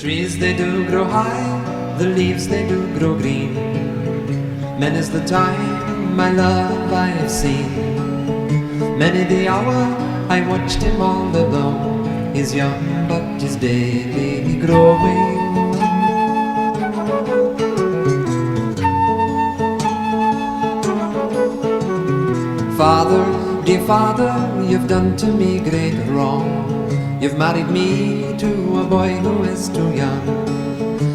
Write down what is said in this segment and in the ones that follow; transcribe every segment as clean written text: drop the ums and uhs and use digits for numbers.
trees they do grow high, the leaves they do grow green. Many's the time, my love, I have seen. Many the hour I watched him all alone. He's young, but he's daily growing. Father, dear father, you've done to me great wrong. You've married me to a boy who is too young.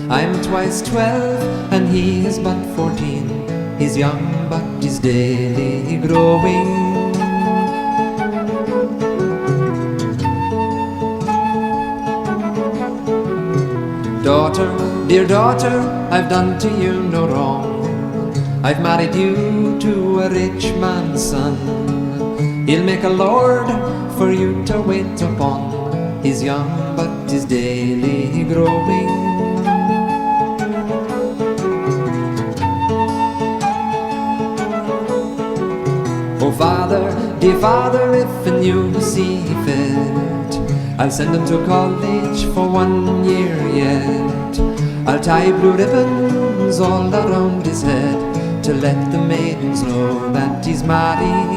I'm twice 12 and he is but 14. He's young but he's daily growing. Daughter, dear daughter, I've done to you no wrong. I've married you to a rich man's son. He'll make a lord for you to wait upon. He's young but he's daily growing. Oh father, dear father, if and you see fit, I'll send him to college for 1 year yet. I'll tie blue ribbons all around his head to let the maidens know that he's married.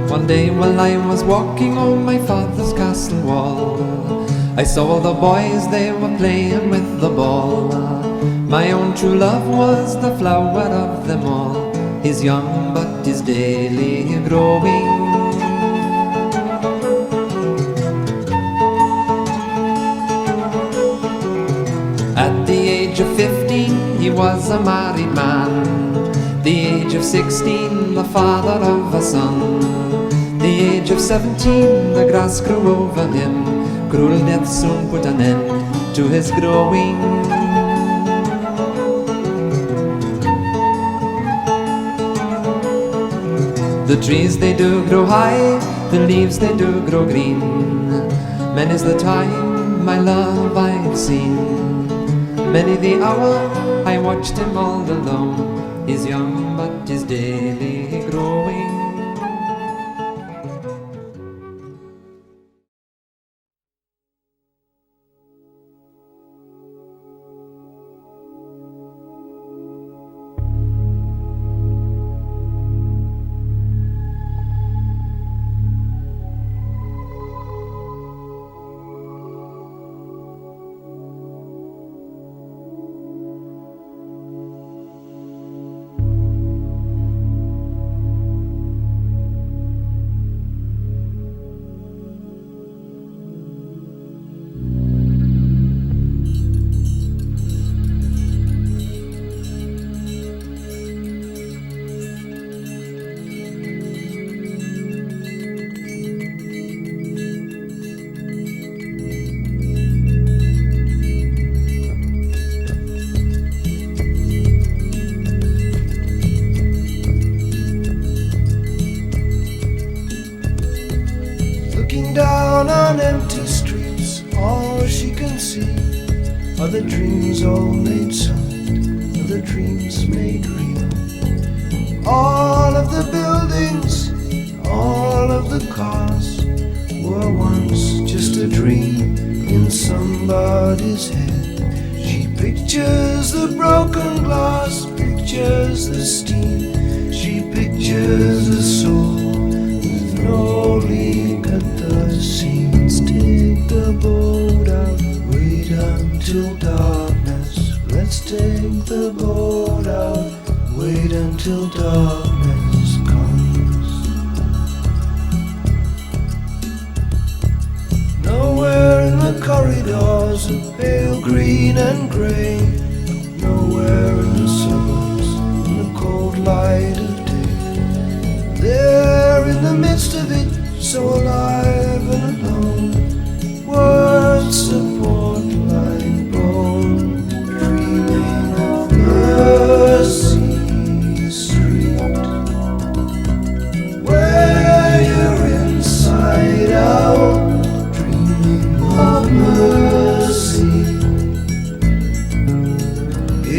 One day while I was walking on my father's castle wall, I saw all the boys, they were playing with the ball. My own true love was the flower of them all. He's young but he's daily growing. At the age of 15 he was a married man. The age of 16 the father of a son. The age of 17 the grass grew over him. Cruel death soon put an end to his growing. The trees they do grow high, the leaves they do grow green. Many's the time, my love, I've seen. Many the hour I watched him all alone. He's young but he's daily growing. Down on empty streets, all she can see are the dreams all made solid, are the dreams made real. All of the buildings, all of the cars were once just a dream in somebody's head. She pictures the broken glass, pictures the steam. She pictures a soul with no leak at the seams. Take the boat out, wait until sink the boat out, wait until darkness comes. Nowhere in the corridors of pale green and grey, nowhere in the suburbs in the cold light of day. There in the midst of it, so alive and alone, words support like bone, dreaming of Mercy Street, where you're inside out, dreaming of mercy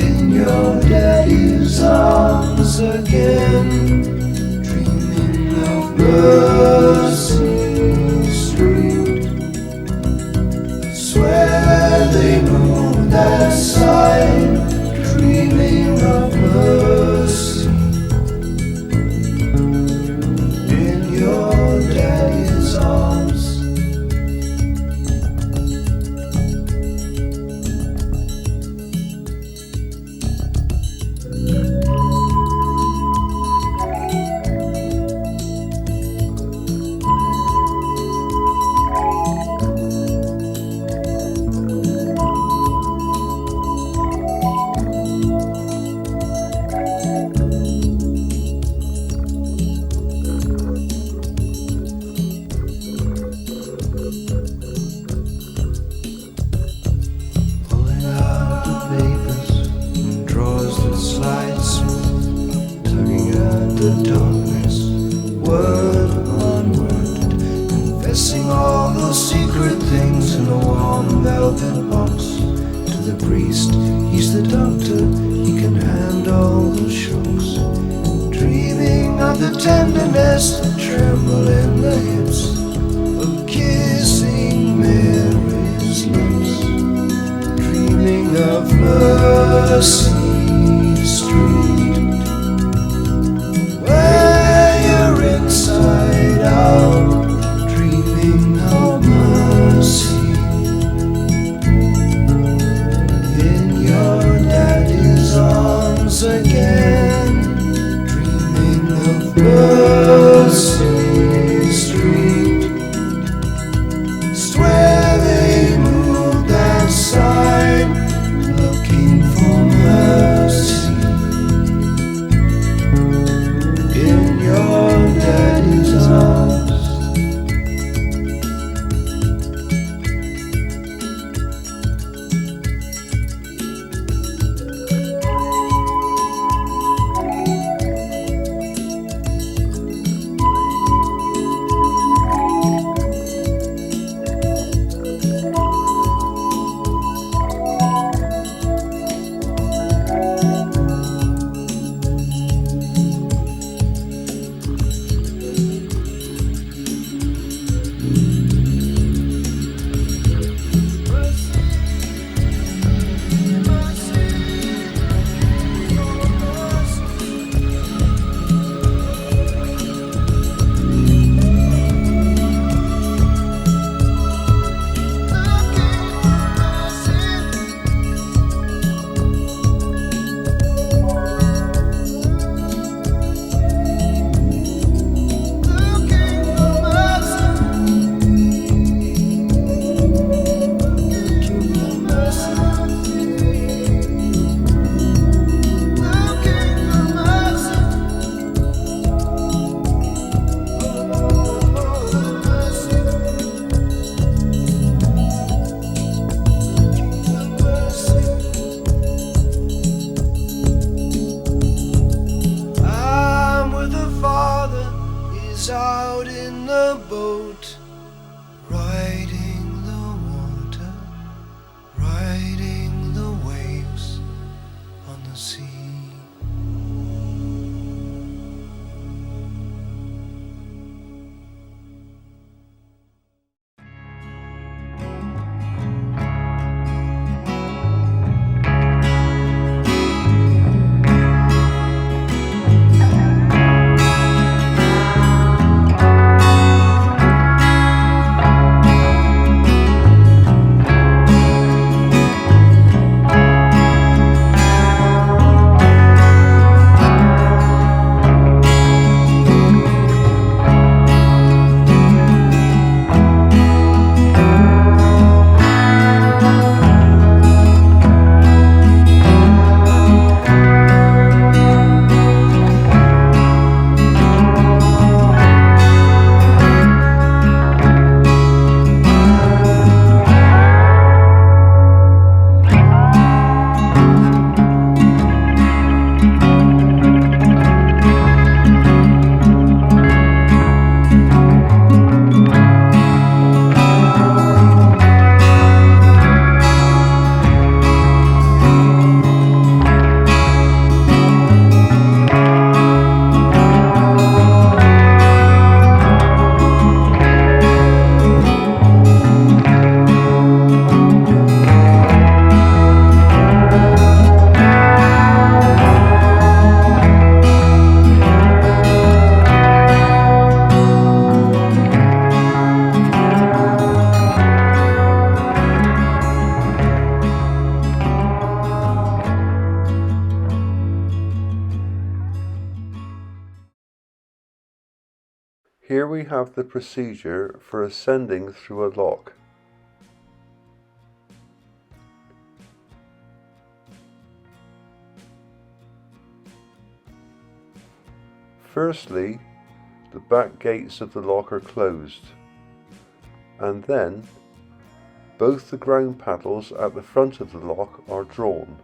in your daddy's arms again, dreaming of Mercy Street. Swear they moved that sign, dreaming of mercy in your daddy's arms. Pulling out the papers and drawers that slide smooth, tugging at the darkness, word on word, confessing all those secret things in a warm velvet box. To the priest, he's the doctor, he can handle the shocks, dreaming of the tenderness that tremble in the hips, of kissing Mary's lips, dreaming of Mercy Street, where you're inside out, dreaming of mercy in your daddy's arms again, dreaming of Mercy Street. Swear they moved that sign, looking for mercy in your daddy's arms. Out in the boat, riding the water, riding the waves on the sea. Here we have the procedure for ascending through a lock. Firstly, the back gates of the lock are closed, and then both the ground paddles at the front of the lock are drawn.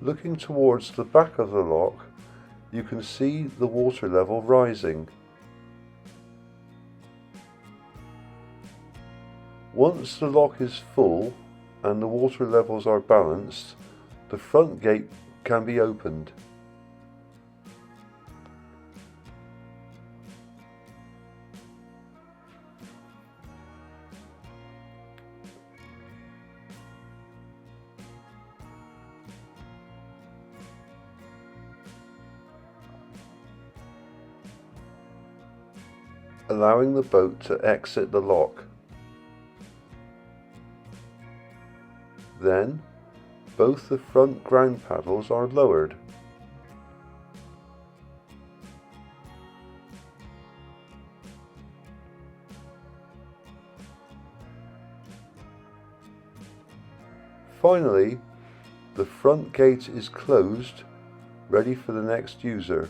Looking towards the back of the lock, you can see the water level rising. Once the lock is full and the water levels are balanced, the front gate can be opened. Allowing the boat to exit the lock. Then, both the front ground paddles are lowered. Finally, the front gate is closed, ready for the next user.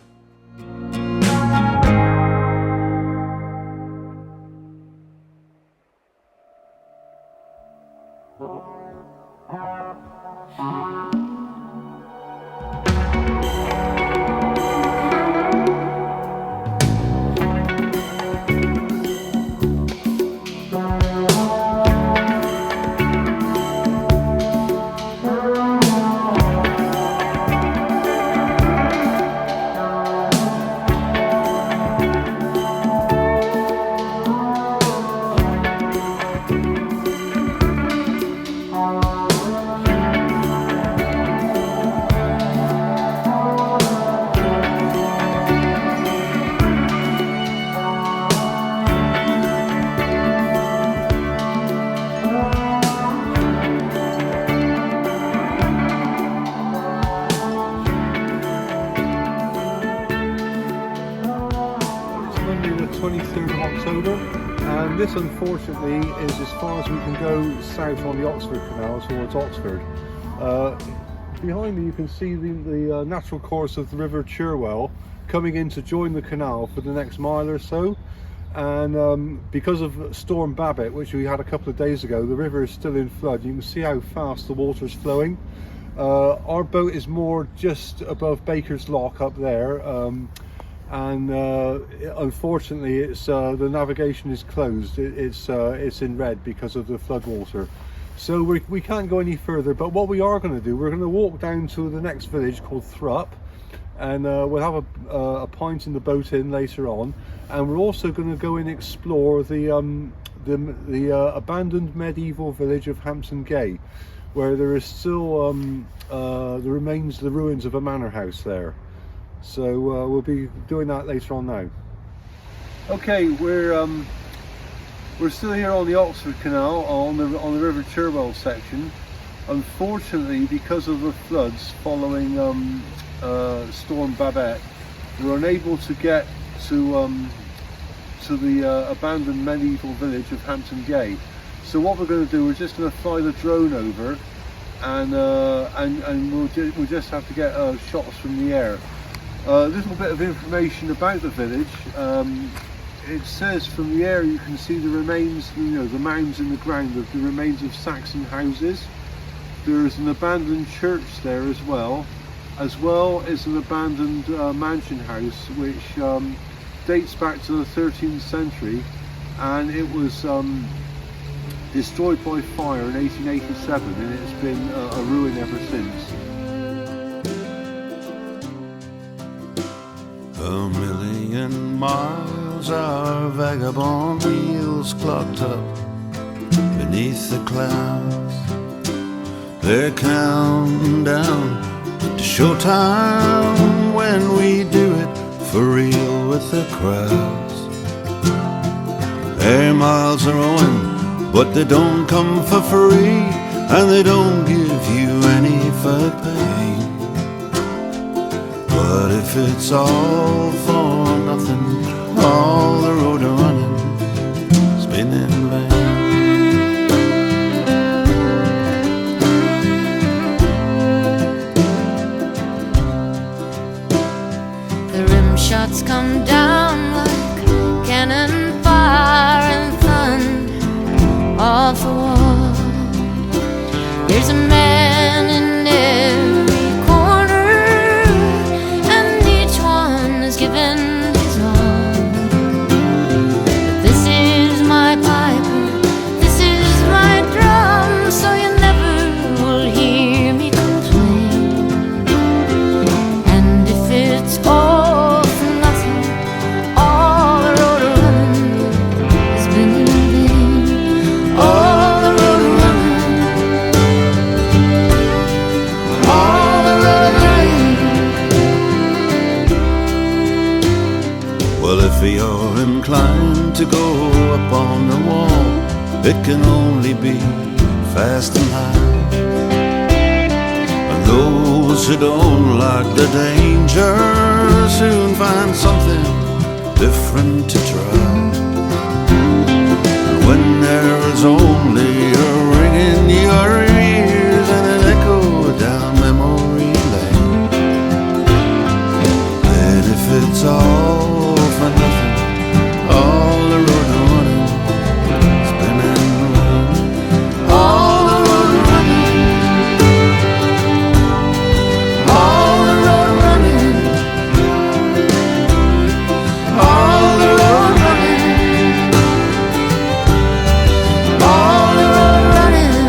Monday the 23rd of October, and this unfortunately is as far as we can go south on the Oxford Canal towards Oxford. Behind me you can see the natural course of the River Cherwell coming in to join the canal for the next mile or so, and because of Storm Babbitt, which we had a couple of days ago, the river is still in flood. You can see how fast the water is flowing. Our boat is moored just above Baker's Lock up there, and unfortunately it's the navigation is closed. It's in red because of the flood water, so we can't go any further. But what we are going to do, we're going to walk down to the next village called Thrupp, and we'll have a pint in the boat in later on, and we're also going to go and explore the abandoned medieval village of Hampton Gay, where there is still the ruins of a manor house there. So we'll be doing that later on now. Okay, we're still here on the Oxford Canal on the River Cherwell section. Unfortunately, because of the floods following Storm Babbitt, we're unable to get to the abandoned medieval village of Hampton Gay. So what we're going to do, we're just going to fly the drone over, and we'll just have to get shots from the air. A little bit of information about the village. It says from the air you can see the remains, the mounds in the ground of the remains of Saxon houses. There is an abandoned church there as well as an abandoned mansion house, which dates back to the 13th century, and it was destroyed by fire in 1887, and it's been a ruin ever since. $1 million million miles our vagabond wheels clocked up beneath the clouds. They're counting down to showtime when we do it for real with the crowds. Air miles are owing, but they don't come for free, and they don't give you any for pay. But if it's all for nothing, all the road running has been in vain. The rim shots come down like cannon fire and thunder off the wall. There's a man in every corner, and each one is given his all. But this is my piper, this is my drum, so you never will hear me complain. And if it's all for nothing, all the road running has been in vain. All the road running, all the road running. Well, if you're inclined to go up on the wall, it can only be fast and high. And those who don't like the danger soon find something different to try. And when there is only a ring in your ears and an echo down memory lane, then if it's all for nothing, all the road running has been in vain. All the road running, all the road running, all the road running, all the road running.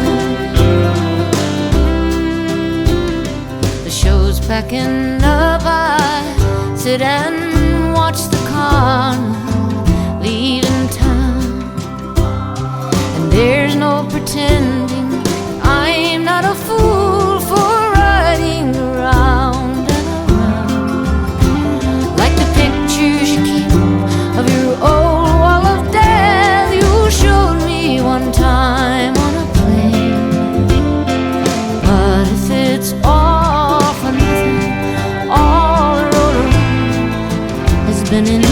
The show's packing up, I sit and watch the car leaving town. And there's no pretending I'm not a fool for riding around and around. Like the pictures you keep of your old wall of death you showed me one time on a plane. But if it's all for nothing, all the road around has been in vain.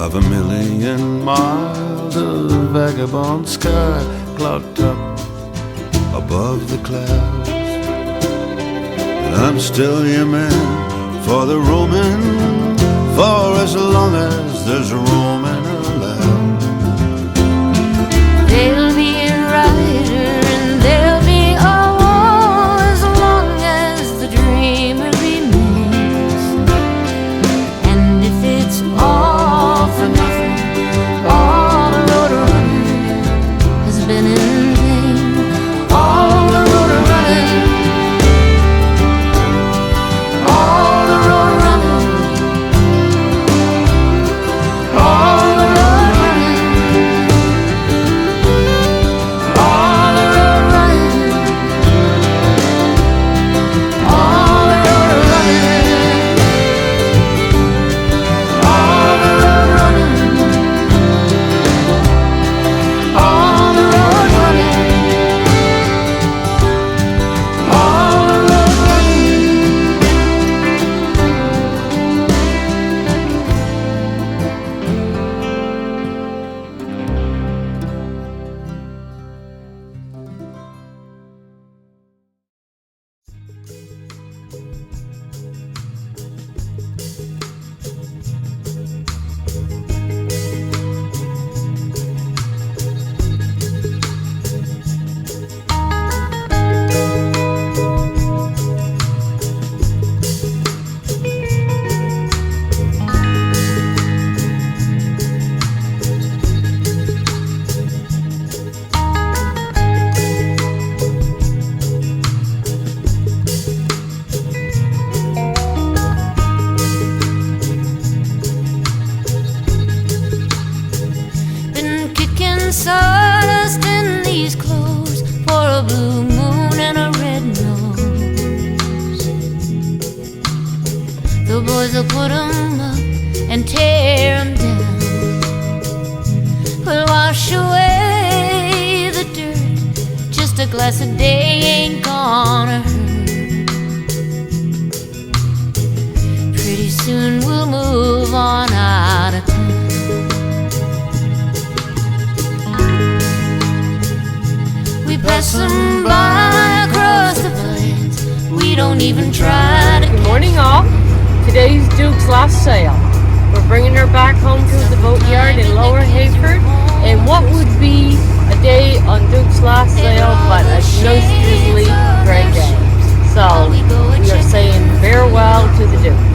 Of a million miles of vagabond sky clocked up above the clouds, and I'm still your man for the roaming, for as long as there's roaming allowed. There'll be a rider and there'll be a wall as long as the dreamer remains. And if it's all for nothing, all the road running has been in vain. All the road running, all the road running, all and sawdust in these clothes for a blue moon and a red nose. The boys will put 'em up and tear 'em down. We'll wash away the dirt. Just a glass a day ain't gonna hurt. Pretty soon we'll move on out of town. We pass them by across the plains. We don't even try to. Good morning, all. Today's Duke's last sale. We're bringing her back home to the boatyard in Lower Hayford. And what would be a day on Duke's last sale but a nice drizzly gray day? So we are saying farewell to the Duke.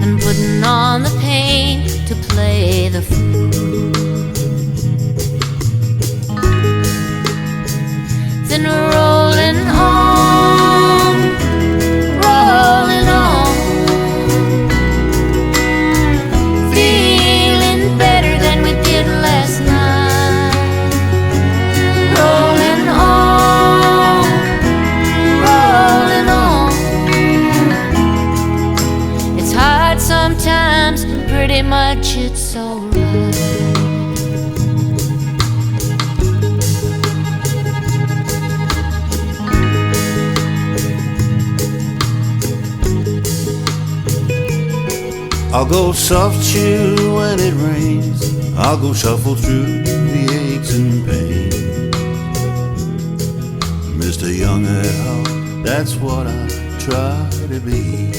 And putting on the paint to play the fool. Then rolling on, rolling on, feeling better than we did last night. Rolling on, rolling on. It's hard sometimes, pretty much it's alright. I'll go soft chew when it rains. I'll go shuffle through the aches and pains. Mr. Young at heart, that's what I try to be.